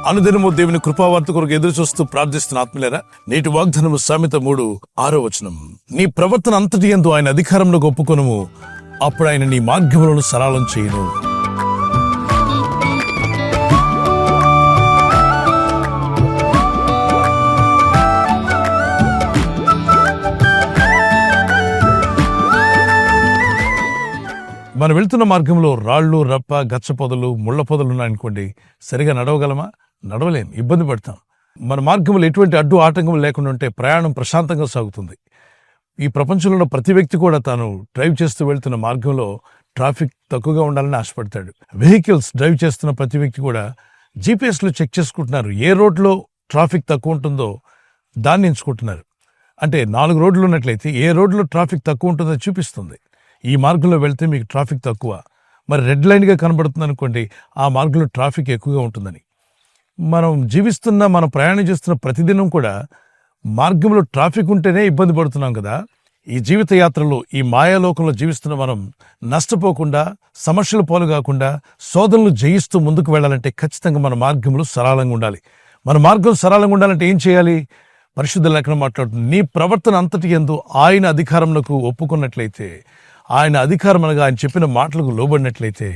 అనుదినము దేవుని కృపావార్త కొరకు ఎదురు చూస్తూ ప్రార్థిస్తున్న ఆత్మీయులారా, నేటి వాగ్దానము సామెత 3:6 నీ ప్రవర్తన అంతటి యందు ఆయన అధికారంలో ఒప్పుకొనుము, అప్పుడు ఆయన నీ మార్గములను సరళం చేయును. మనం వెళ్తున్న మార్గంలో రాళ్ళు, రప్ప, గచ్చ పొదలు, ముళ్ళ పొదలు ఉన్నాయనుకోండి, సరిగా నడవగలమా? నడవలేం, ఇబ్బంది పడతాం. మన మార్గంలో ఎటువంటి అడ్డు ఆటంకం లేకుండా ఉంటే ప్రయాణం ప్రశాంతంగా సాగుతుంది. ఈ ప్రపంచంలో ఉన్న ప్రతి వ్యక్తి కూడా తాను డ్రైవ్ చేస్తూ వెళ్తున్న మార్గంలో ట్రాఫిక్ తక్కువగా ఉండాలని ఆశపడతాడు. వెహికల్స్ డ్రైవ్ చేస్తున్న ప్రతి వ్యక్తి కూడా జీపీఎస్లో చెక్ చేసుకుంటున్నారు. ఏ రోడ్లో ట్రాఫిక్ తక్కువ ఉంటుందో దాన్ని ఎంచుకుంటున్నారు. అంటే 4 రోడ్లు ఉన్నట్లయితే ఏ రోడ్లో ట్రాఫిక్ తక్కువ ఉంటుందో చూపిస్తుంది. ఈ మార్గంలో వెళ్తే మీకు ట్రాఫిక్ తక్కువ, మరి రెడ్ లైన్గా కనబడుతుంది అనుకోండి, ఆ మార్గంలో ట్రాఫిక్ ఎక్కువగా ఉంటుందని. మనం ప్రయాణం చేస్తున్న ప్రతిదినం కూడా మార్గంలో ట్రాఫిక్ ఉంటేనే ఇబ్బంది పడుతున్నాం కదా. ఈ జీవిత యాత్రలో, ఈ మాయాలోకంలో జీవిస్తున్న మనం నష్టపోకుండా, సమస్యల పాలు కాకుండా, శోధనలు జయిస్తూ ముందుకు వెళ్ళాలంటే ఖచ్చితంగా మన మార్గంలో సరళంగా ఉండాలి. మన మార్గం సరళంగా ఉండాలంటే ఏం చేయాలి? పరిశుద్ధ లేఖనం మాట్లాడుతుంది, నీ ప్రవర్తన అంతటి యందు ఆయన అధికారంలోకి ఒప్పుకున్నట్లయితే, ఆయన అధికారం అనగా ఆయన చెప్పిన మాటలకు లోబడినట్లయితే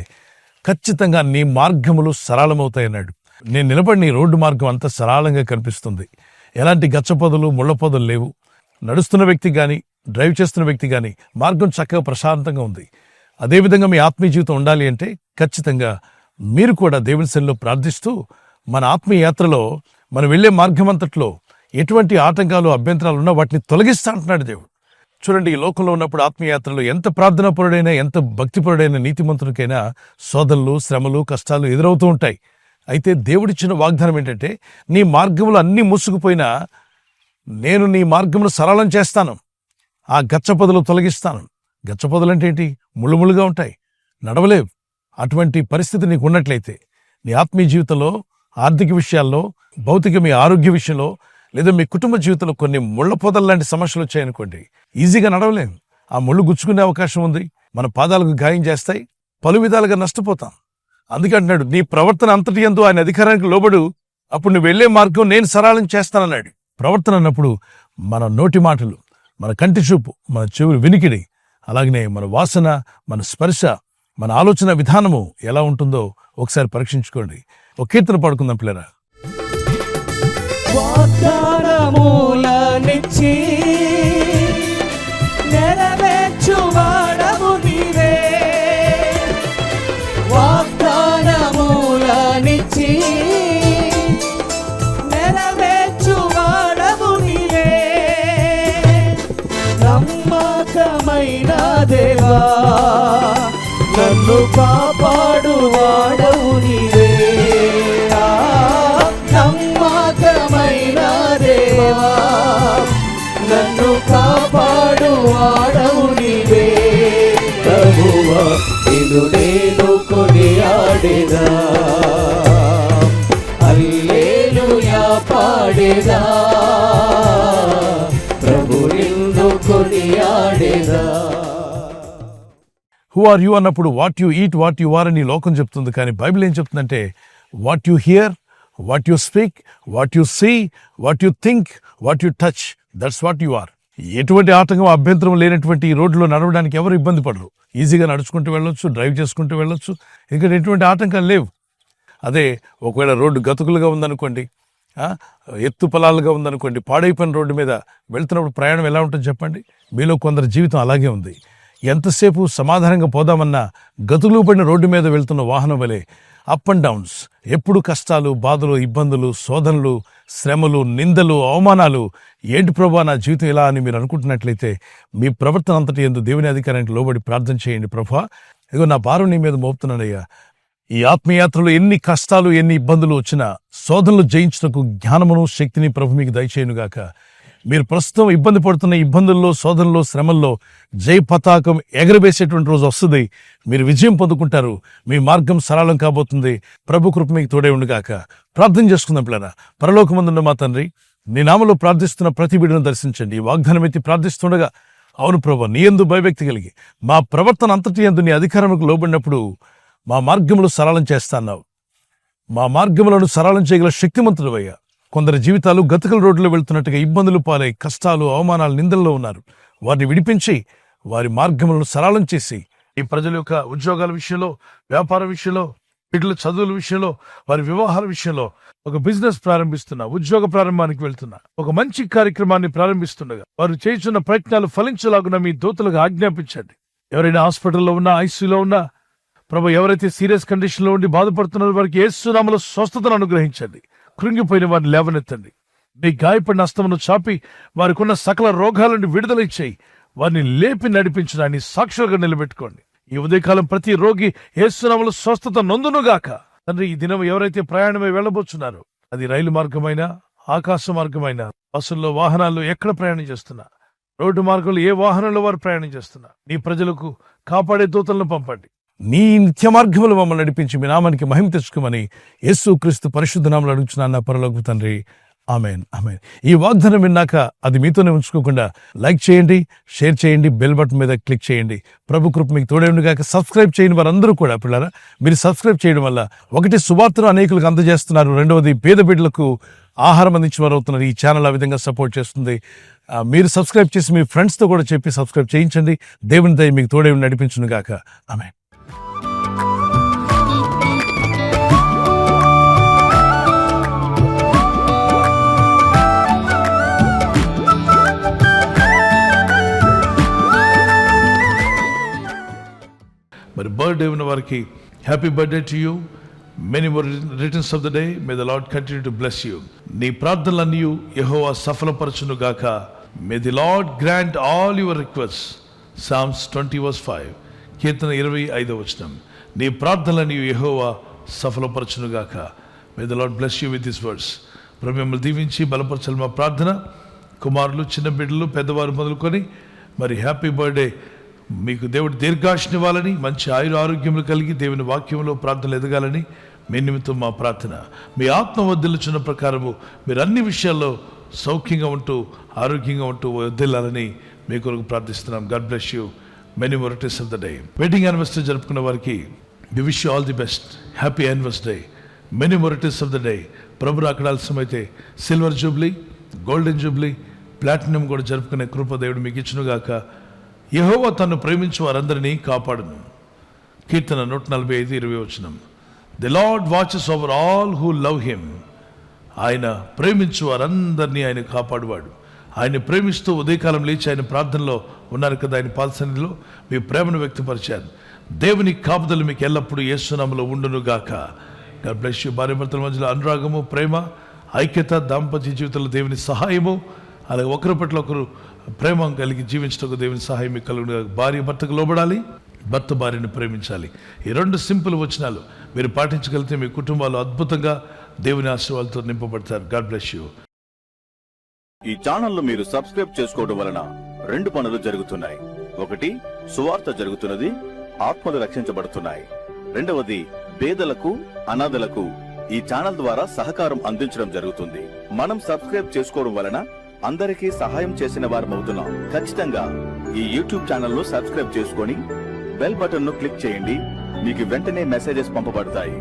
ఖచ్చితంగా నీ మార్గములు సరళమవుతాయన్నాడు. నేను నిలబడిన ఈ రోడ్డు మార్గం అంతా సరళంగా కనిపిస్తుంది. ఎలాంటి గచ్చపొదలు, ముళ్ళ పొదలు లేవు. నడుస్తున్న వ్యక్తి కానీ, డ్రైవ్ చేస్తున్న వ్యక్తి కానీ మార్గం చక్కగా ప్రశాంతంగా ఉంది. అదేవిధంగా మీ ఆత్మీయ జీవితం ఉండాలి అంటే ఖచ్చితంగా మీరు కూడా దేవుని సన్నిధిలో ప్రార్థిస్తూ మన ఆత్మీయ యాత్రలో మనం వెళ్లే మార్గం అంతట్లో ఎటువంటి ఆటంకాలు, అభ్యంతరాలు ఉన్నా వాటిని తొలగిస్తా అంటున్నాడు దేవుడు. చూడండి, ఈ లోకంలో ఉన్నప్పుడు ఆత్మీయాత్రలో ఎంత ప్రార్థనాపరుడైనా, ఎంత భక్తిపరుడైన నీతిమంతునికైనా శోధనలు, శ్రమలు, కష్టాలు ఎదురవుతూ ఉంటాయి. అయితే దేవుడిచ్చిన వాగ్దానం ఏంటంటే, నీ మార్గములు అన్నీ మూసుకుపోయినా నేను నీ మార్గములు సరళం చేస్తాను, ఆ గచ్చపొదలు తొలగిస్తాను. గచ్చపొదలు అంటే ఏంటి? ముళ్ళుముళ్ళుగా ఉంటాయి, నడవలేవు. అటువంటి పరిస్థితి నీకు ఉన్నట్లయితే నీ ఆత్మీయ జీవితంలో, ఆర్థిక విషయాల్లో, భౌతిక మీ ఆరోగ్య విషయంలో, లేదా మీ కుటుంబ జీవితంలో కొన్ని ముళ్ళ పొదలు లాంటి సమస్యలు వచ్చాయనుకోండి, ఈజీగా నడవలేం. ఆ ముళ్ళు గుచ్చుకునే అవకాశం ఉంది, మన పాదాలకు గాయం చేస్తాయి, పలు విధాలుగా నష్టపోతాం. అందుకే అంటున్నాడు, నీ ప్రవర్తన అంతటి యందు ఆయన అధికారానికి లోబడు, అప్పుడు నువ్వు వెళ్లే మార్గం నేను సరళం చేస్తానన్నాడు. ప్రవర్తన అన్నప్పుడు మన నోటి మాటలు, మన కంటి చూపు, మన చెవులు వినికిడి, అలాగనే మన వాసన, మన స్పర్శ, మన ఆలోచన విధానము ఎలా ఉంటుందో ఒకసారి పరీక్షించుకోండి. ఒక కీర్తన పాడుకుందాం పిల్లరా. వాగ్దానములనిచ్చి నెరవేర్చువాడవు నీవే, వాగ్దానములనిచ్చి నెరవేర్చువాడవు నీవే, నమ్మకమైన దేవా నన్ను కాపాడువాడవు నీవే, నమ్మకమైన దేవా నన్ను కాపాడువాడవు నీవే, ప్రభువా నిన్ను నేను కొనియాడెదా, హల్లెలూయా పాడెదా, ప్రభు నిన్ను కొనియాడెదా. హూ ఆర్ యు అన్నప్పుడు what you eat, what you are అని లోకం చెప్తుంది. కానీ బైబిల్ ఏం చెప్తుందంటే, what you hear, what you speak, what you see, what you think, what you touch, that's what you are. ఎటువంటి ఆటంకం, అభ్యంతరం లేనటువంటి ఈ రోడ్లో నడవడానికి ఎవరు ఇబ్బంది పడరు. ఈజీగా నడుచుకుంటూ వెళ్ళొచ్చు, డ్రైవ్ చేసుకుంటూ వెళ్ళొచ్చు. ఇక్కడ ఎటువంటి ఆటంకాలు లేవు. అదే ఒకవేళ రోడ్డు గతుకులుగా ఉందనుకోండి, ఎత్తు పొలాలుగా ఉందనుకోండి, పాడైపోయిన రోడ్డు మీద వెళ్తున్నప్పుడు ప్రయాణం ఎలా ఉంటుంది చెప్పండి. మీలో కొందరి జీవితం అలాగే ఉంది. ఎంతసేపు సమాధానంగా పోదామన్నా గతులు పడిన రోడ్డు మీద వెళ్తున్న వాహనం వలె అప్ అండ్ డౌన్స్, ఎప్పుడు కష్టాలు, బాధలు, ఇబ్బందులు, శోధనలు, శ్రమలు, నిందలు, అవమానాలు. ఏంటి ప్రభా నా జీవితం ఇలా అని మీరు అనుకుంటున్నట్లయితే మీ ప్రవర్తన అంతటి యందు దేవుని అధికారానికి లోబడి ప్రార్థన చేయండి. ప్రభా, ఇగో నా భారం నీ మీద మోపుతున్నానయ్యా. ఈ ఆత్మయాత్రలో ఎన్ని కష్టాలు, ఎన్ని ఇబ్బందులు వచ్చినా శోధనలు జయించుటకు జ్ఞానమును, శక్తిని ప్రభు మీకు దయచేయునుగాక. మీరు ప్రస్తుతం ఇబ్బంది పడుతున్న ఇబ్బందుల్లో, శోధనలో, శ్రమల్లో జై పతాకం ఎగరవేసేటువంటి రోజు వస్తుంది. మీరు విజయం పొందుకుంటారు. మీ మార్గం సరళం కాబోతుంది. ప్రభు కృప మీకు తోడే ఉండుగాక. ప్రార్థన చేసుకుందాం పిల్లరా. పరలోకమందున్న మా తండ్రి, నీ నామములో ప్రార్థిస్తున్న ప్రతి బిడ్డను దర్శించండి. ఈ వాగ్దానం ఎత్తి ప్రార్థిస్తుండగా, అవును ప్రభు, నీ యందు భయభక్తి కలిగి మా ప్రవర్తన అంతటి యందు నీ అధికారములకు లోబడినప్పుడు మా మార్గములు సరళం చేస్తాన్నావు. మా మార్గములను సరళం చేయగల శక్తిమంతుడవయ్యా. కొందరి జీవితాలు గతుకుల రోడ్లో వెళ్తున్నట్టుగా ఇబ్బందులు పాలై కష్టాలు, అవమానాలు, నిందల్లో ఉన్నారు. వారిని విడిపించి వారి మార్గములను సరళం చేసి ఈ ప్రజల యొక్క ఉద్యోగాల విషయంలో, వ్యాపార విషయంలో, బిడ్డల చదువుల విషయంలో, వారి వివాహాల విషయంలో ఒక బిజినెస్ ప్రారంభిస్తున్నా, ఉద్యోగ ప్రారంభానికి వెళ్తున్నా, ఒక మంచి కార్యక్రమాన్ని ప్రారంభిస్తుండగా వారు చేస్తున్న ప్రయత్నాలు ఫలించలాగున మీ దూతలకు ఆజ్ఞాపించండి. ఎవరైనా హాస్పిటల్లో ఉన్నా, ఐసీయూలో ఉన్నా, ప్రభు ఎవరైతే సీరియస్ కండిషన్ లో ఉండి బాధపడుతున్నారో వారికి యేసు నామములో స్వస్థతను అనుగ్రహించండి. కృంగిపోయిన వారిని లేవనెత్తండి. మీ గాయపడిన హస్తమును చాపి వారికున్న సకల రోగాల నుండి విడుదల ఇచ్చేయి. వారిని లేపి నడిపించడాన్ని సాక్షులుగా నిలబెట్టుకోండి. ఈ ఉదయకాలం ప్రతి రోగి యేసు నామములో స్వస్థత నొందునుగాక. తండ్రి, ఈ దినం ఎవరైతే ప్రయాణమై వెళ్ళబోతున్నారో, అది రైలు మార్గమైనా, ఆకాశ మార్గమైనా, బస్సుల్లో, వాహనాల్లో ఎక్కడ ప్రయాణం చేస్తున్నా, రోడ్డు మార్గంలో ఏ వాహనంలో వారు ప్రయాణం చేస్తున్నా, నీ ప్రజలకు కాపాడే దూతలను పంపండి. నీ నిత్య మార్గములు మమ్మల్ని నడిపించి మీ నామానికి మహిమ తెచ్చుకోమని యేసు క్రీస్తు పరిశుద్ధ నామములో అడుగుచున్నాను నా పరలోకపు తండ్రి. Amen, amen. ఈ వాగ్దానం విన్నాక అది మీతోనే ఉంచుకోకుండా లైక్ చేయండి, షేర్ చేయండి, బెల్ బటన్ మీద క్లిక్ చేయండి. ప్రభు కృప మీకు తోడేండుగాక. సబ్స్క్రైబ్ చేయని వారందరూ కూడా పిల్లరా, మీరు సబ్స్క్రైబ్ చేయడం వల్ల ఒకటి సువార్తను అనేకులకు అందజేస్తున్నారు, రెండవది పేద బిడ్డలకు ఆహారం అందించిన వారు అవుతున్నారు. ఈ ఛానల్ ఆ విధంగా సపోర్ట్ చేస్తుంది. మీరు సబ్స్క్రైబ్ చేసి మీ ఫ్రెండ్స్తో కూడా చెప్పి సబ్స్క్రైబ్ చేయించండి. దేవుని దయ మీకు తోడే నడిపించునుగాక. ఆమెన్. మరి బర్త్డే ఉన్న వారికి happy birthday to you. Many more returns of the day. May the Lord continue to bless you. నీ ప్రార్థనలన్నీ యెహోవా సఫలపరచును గాక. May the Lord grant all your request. Psalms 20:5. కీర్తన 25. నీ ప్రార్థనలన్నీ యెహోవా సఫలపరచును గాక. May the Lord bless you with this words. ప్రభు మిమ్మల్ని దీవించి బలపరచాలి మా ప్రార్థన. కుమారులు, చిన్న బిడ్డలు, పెద్దవారు మొదలుకొని మరి హ్యాపీ బర్త్డే. మీకు దేవుడు దీర్ఘాయుష్నివ్వాలని, మంచి ఆరోగ్యములు కలిగి దేవుని వాక్యంలో ప్రార్థనలు ఎదగాలని మీ నిమిత్తం మా ప్రార్థన. మీ ఆత్మ వర్ధిల్లుచున్న ప్రకారము మీరు అన్ని విషయాల్లో సౌఖ్యంగా ఉంటూ, ఆరోగ్యంగా ఉంటూ వర్ధిల్లాలని మీ కొరకు ప్రార్థిస్తున్నాం. God bless you. Many more returns of the day. Wedding anniversary జరుపుకున్న వారికి we wish you all the best. Happy anniversary. Many more returns of the day. ప్రభు అక్కడ ఆలస్యమైతే silver jubilee, golden jubilee, platinum కూడా జరుపుకునే కృప దేవుడు మీకు ఇచ్చునుగాక. యెహోవా తన్ను ప్రేమించు వారందరినీ కాపాడును. కీర్తన 145:20. The lord watches over all who love him. ఆయన ప్రేమించు వారందరినీ ఆయన కాపాడువాడు. ఆయన ప్రేమిస్తూ ఉదయకాలం లేచి ఆయన ప్రార్థనలో ఉన్నారు కదా, ఆయన పాదసన్నిధిలో మీ ప్రేమను వ్యక్తపరిచారు. దేవుని కాపుదలు మీకు ఎల్లప్పుడూ యేసు నామములో ఉండునుగాక. God bless you. భార్యాభర్తల మధ్యలో అనురాగము, ప్రేమ, ఐక్యత, దాంపత్య జీవితంలో దేవుని సహాయము, అలాగే ఒకరి పట్ల ఒకరు ప్రేమ కలిగి జీవించటకు దేవుని సహాయం మీకు కలుగును. భార్య భర్తకు లోబడాలి, భర్త భార్యను ప్రేమించాలి. ఈ 2 సింపుల్ వచనాలు మీరు పాటించగలిగితే మీ కుటుంబాలు అద్భుతంగా దేవుని ఆశీర్వాదాలతో నింపబడతారు. God bless you. ఈ ఛానల్ మీరు సబ్స్క్రైబ్ చేసుకోవడం వలన 2 పనులు జరుగుతున్నాయి. ఒకటి, సువార్త జరుగుతున్నది, ఆత్మలు రక్షించబడుతున్నాయి. రెండవది, పేదలకు, అనాథలకు ఈ ఛానల్ ద్వారా సహకారం అందించడం జరుగుతుంది. మనం సబ్స్క్రైబ్ చేసుకోవడం వలన అందరికీ సహాయం చేసిన వారమవుతున్నాం. ఖచ్చితంగా ఈ యూట్యూబ్ ఛానల్ ను సబ్స్క్రైబ్ చేసుకొని బెల్ బటన్ ను క్లిక్ చేయండి. మీకు వెంటనే మెసేజెస్ పంపబడతాయి.